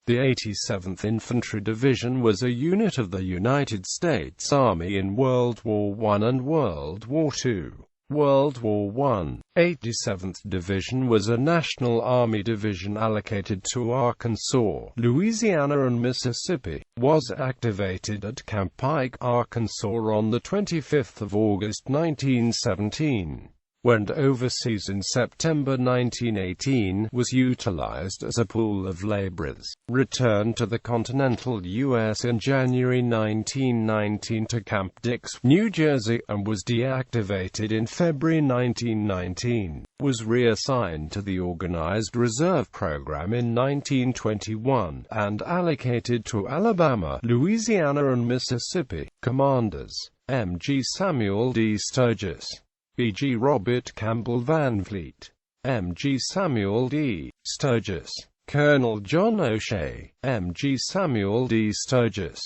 The 87th Infantry Division was a unit of the United States Army in World War I and World War II. World War I. 87th Division was a National Army division allocated to Arkansas, Louisiana and Mississippi. Was activated at Camp Pike, Arkansas on the 25th of August 1917. Went overseas in September 1918, was utilized as a pool of laborers, returned to the continental U.S. in January 1919 to Camp Dix, New Jersey, and was deactivated in February 1919. Was reassigned to the Organized Reserve Program in 1921, and allocated to Alabama, Louisiana and Mississippi. Commanders: M.G. Samuel D. Sturgis, B.G. Robert Campbell Van Vliet, M.G. Samuel D. Sturgis, Colonel John O'Shea, M.G. Samuel D. Sturgis,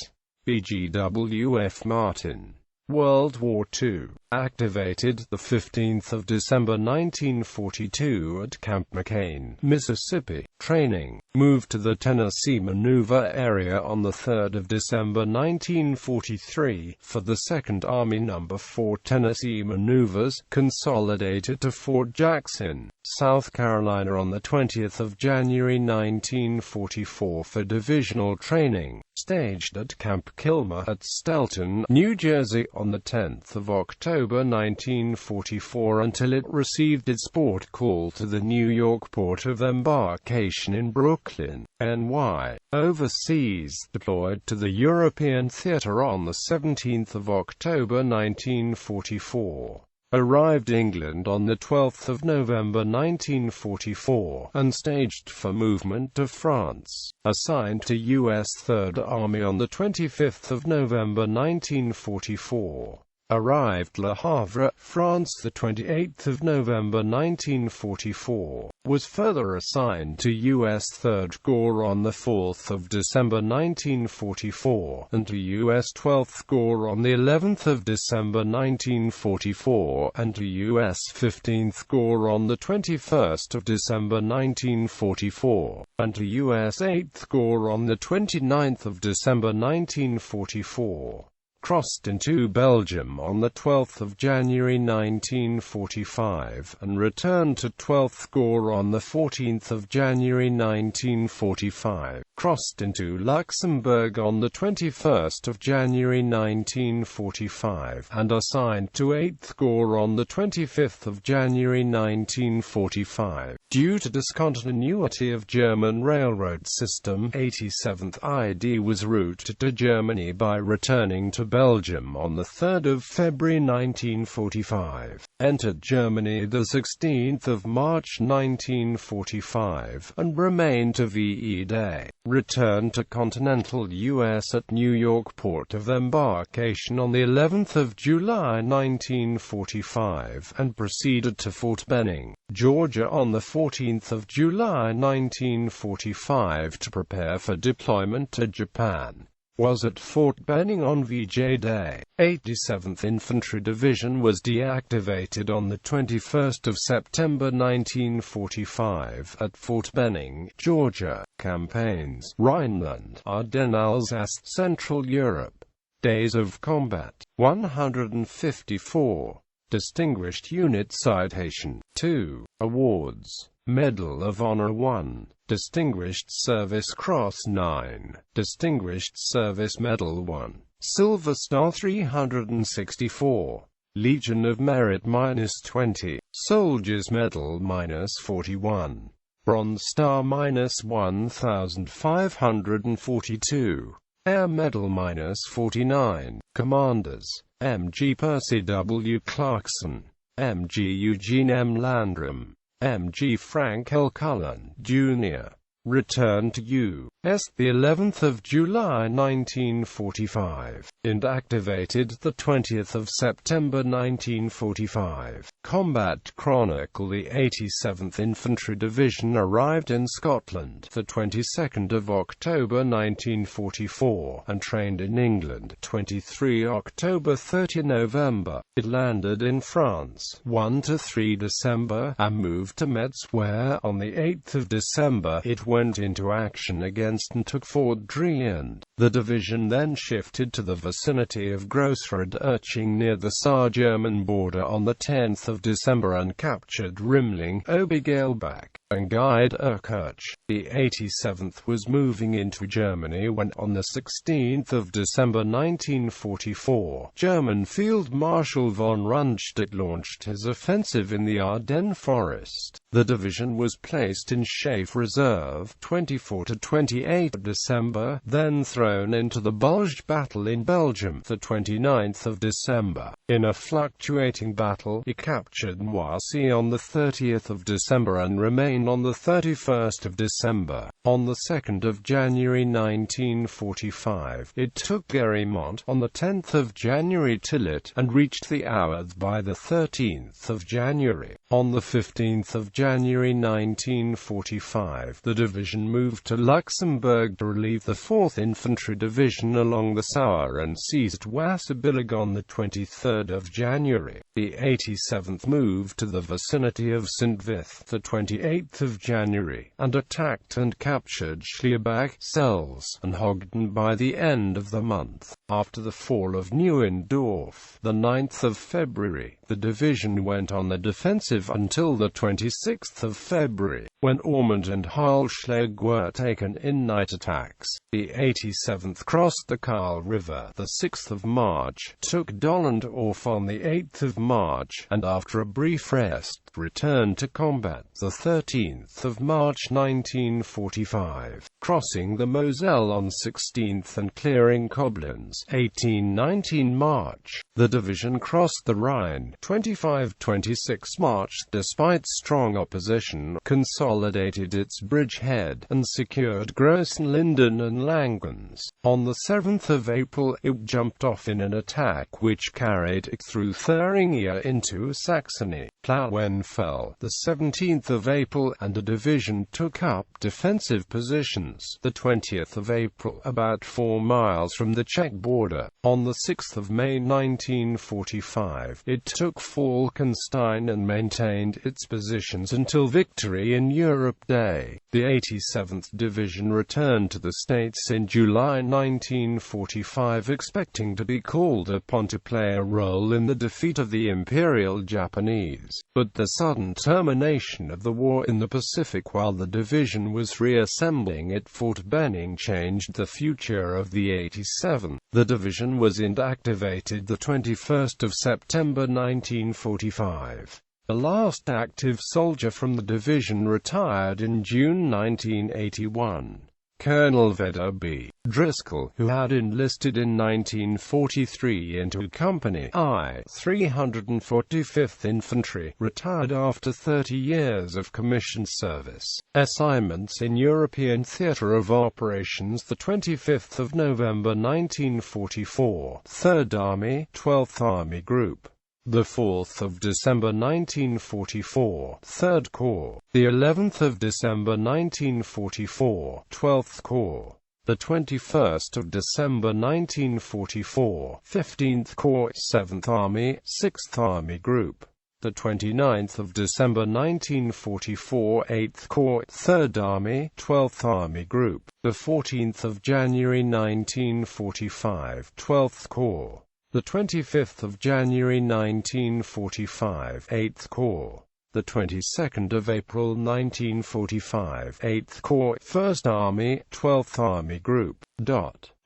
B.G. W.F. Martin. World War II. Activated the 15th of December 1942 at Camp McCain, Mississippi. Training. Moved to the Tennessee Maneuver Area on the 3rd of December 1943 for the 2nd Army No. 4 Tennessee Maneuvers. Consolidated to Fort Jackson, South Carolina on the 20th of January 1944 for divisional training. Staged at Camp Kilmer at Stelton, New Jersey on the 10th of October 1944 until it received its port call to the New York port of embarkation in Brooklyn, NY. Overseas, deployed to the European theater on the 17th of October 1944. Arrived England on the 12th of November 1944, and staged for movement to France. Assigned to U.S. Third Army on the 25th of November 1944. Arrived Le Havre, France the 28th of November 1944. Was further assigned to U.S. 3rd Corps on the 4th of December 1944, and to U.S. 12th Corps on the 11th of December 1944, and to U.S. 15th Corps on the 21st of December 1944, and to U.S. 8th Corps on the 29th of December 1944. Crossed into Belgium on the 12th of January 1945, and returned to 12th Corps on the 14th of January 1945. Crossed into Luxembourg on the 21st of January 1945, and assigned to 8th Corps on the 25th of January 1945. Due to discontinuity of German railroad system, 87th ID was routed to Germany by returning to Belgium on the 3rd of February 1945. Entered Germany the 16th of March 1945, and remained to VE Day. Returned to continental U.S. at New York port of embarkation on the 11th of July 1945, and proceeded to Fort Benning, Georgia on the 14th of July 1945 to prepare for deployment to Japan. Was at Fort Benning on VJ Day. 87th Infantry Division was deactivated on the 21st of September 1945 at Fort Benning, Georgia. Campaigns: Rhineland, Ardennes, Alsace, Central Europe. Days of combat: 154. Distinguished Unit Citation: 2. Awards: Medal of Honor 1. Distinguished Service Cross 9. Distinguished Service Medal 1. Silver Star 364. Legion of Merit -20. Soldiers Medal -41. Bronze Star -1542. Air Medal -49. Commanders: M.G. Percy W. Clarkson, M.G. Eugene M. Landrum, M.G. Frank L. Cullen, Jr. Returned to U.S. the 11th of July 1945, and activated the 20th of September 1945. Combat Chronicle: The 87th Infantry Division arrived in Scotland the 22nd of October 1944, and trained in England 23 October 30 November. It landed in France 1 to 3 December, and moved to Metz where, on the 8th of December, it went went into action against and took Fort Driand. The division then shifted to the vicinity of Grossrodt-Urching near the Saar-German border on the 10th of December and captured Rimmling, Obergeilbach, and Geiderkirch. The 87th was moving into Germany when, on the 16th of December 1944, German Field Marshal von Rundstedt launched his offensive in the Ardennes forest. The division was placed in Schaff Reserve 24 to 28 December, then thrown into the Bulge battle in Belgium the 29th of December. In a fluctuating battle, he captured Noisy on the 30th of December and remained on the 31st of December. On the 2nd of January 1945, it took Guérimont. On the 10th of January Tillet, and reached the Ourthe by the 13th of January. On the 15th of January 1945, the division moved to Luxembourg to relieve the 4th Infantry Division along the Sauer and seized Wasserbillig on the 23rd of January. The 87th moved to the vicinity of St. Vith the 28th of January, and attacked and captured Schliebach, Sels, and Hogden by the end of the month. After the fall of Neuendorf, the 9th of February, the division went on the defensive until the 26th of February, when Ormond and Heilschlag were taken in night attacks. The 87th crossed the Karl River the 6th of March, took Dollendorf on the 8th of March, and after a brief rest, returned to combat the 13th of March 1945, crossing the Moselle on 16th and clearing Koblenz 18-19 March. The division crossed the Rhine 25-26 March despite strong opposition, consolidated its bridgehead, and secured Großenlinden and Langens. On the 7th of April, it jumped off in an attack which carried it through Thuringia into Saxony. Plauen fell the 17th of April, and a division took up defensive positions the 20th of April, about 4 miles from the Czech border. On the 6th of May 1945, it took Falkenstein and maintained its positions until victory in Europe Day. The 87th Division returned to the States in July 1945, expecting to be called upon to play a role in the defeat of the Imperial Japanese. But the sudden termination of the war in the Pacific while the division was reassembling at Fort Benning changed the future of the 87th. The division was inactivated the 21st of September 1945. The last active soldier from the division retired in June 1981. Colonel Vedder B. Driscoll, who had enlisted in 1943 into Company I, 345th Infantry, retired after 30 years of commissioned service. Assignments in European Theatre of Operations the 25th of November 1944, 3rd Army, 12th Army Group. The 4th of December 1944, 3rd Corps. The 11th of December 1944, 12th Corps. The 21st of December 1944, 15th Corps, 7th Army, 6th Army Group. The 29th of December 1944, 8th Corps, 3rd Army, 12th Army Group. The 14th of January 1945, 12th Corps. The 25th of January 1945, 8th Corps. The 22nd of April 1945, 8th Corps, 1st Army, 12th Army Group.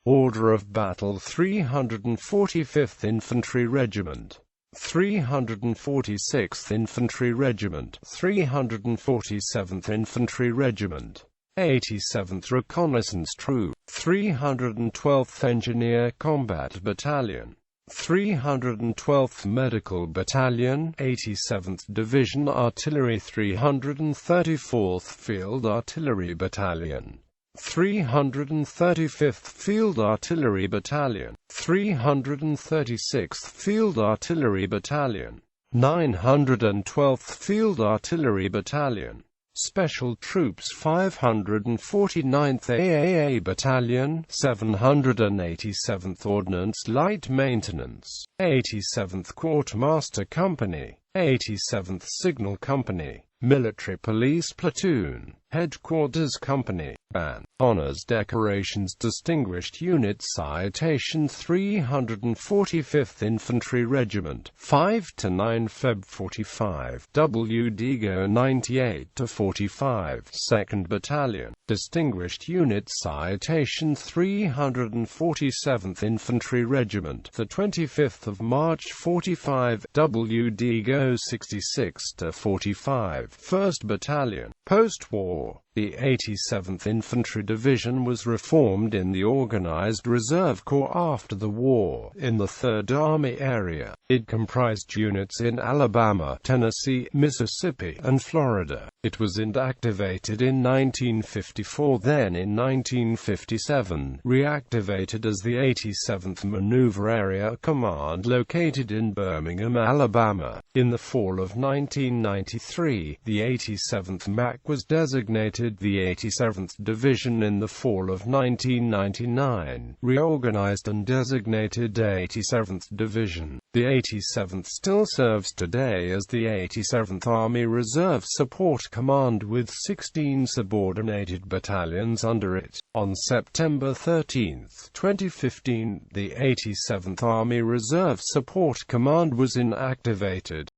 Order of Battle 345th Infantry Regiment, 346th Infantry Regiment, 347th Infantry Regiment, 87th Reconnaissance Troop, 312th Engineer Combat Battalion, 312th Medical Battalion, 87th Division Artillery, 334th Field Artillery Battalion, 335th Field Artillery Battalion, 336th Field Artillery Battalion, 912th Field Artillery Battalion. Special Troops 549th AAA Battalion, 787th Ordnance Light Maintenance, 87th Quartermaster Company, 87th Signal Company, Military Police Platoon, Headquarters Company, Ban, Honors Decorations Distinguished Unit Citation 345th Infantry Regiment, 5–9 Feb 45, W. Digo 98–45, 2nd Battalion, Distinguished Unit Citation 347th Infantry Regiment, the 25th of March 45, W. Digo 66–45, 1st Battalion. Post-war, the 87th Infantry Division was reformed in the Organized Reserve Corps after the war, in the 3rd Army area. It comprised units in Alabama, Tennessee, Mississippi, and Florida. It was inactivated in 1954, then in 1957, reactivated as the 87th Maneuver Area Command located in Birmingham, Alabama. In the fall of 1993, the 87th MAC was designated the 87th Division. In the fall of 1999, reorganized and designated 87th Division. The 87th still serves today as the 87th Army Reserve Support Command with 16 subordinated battalions under it. On September 13, 2015, the 87th Army Reserve Support Command was inactivated.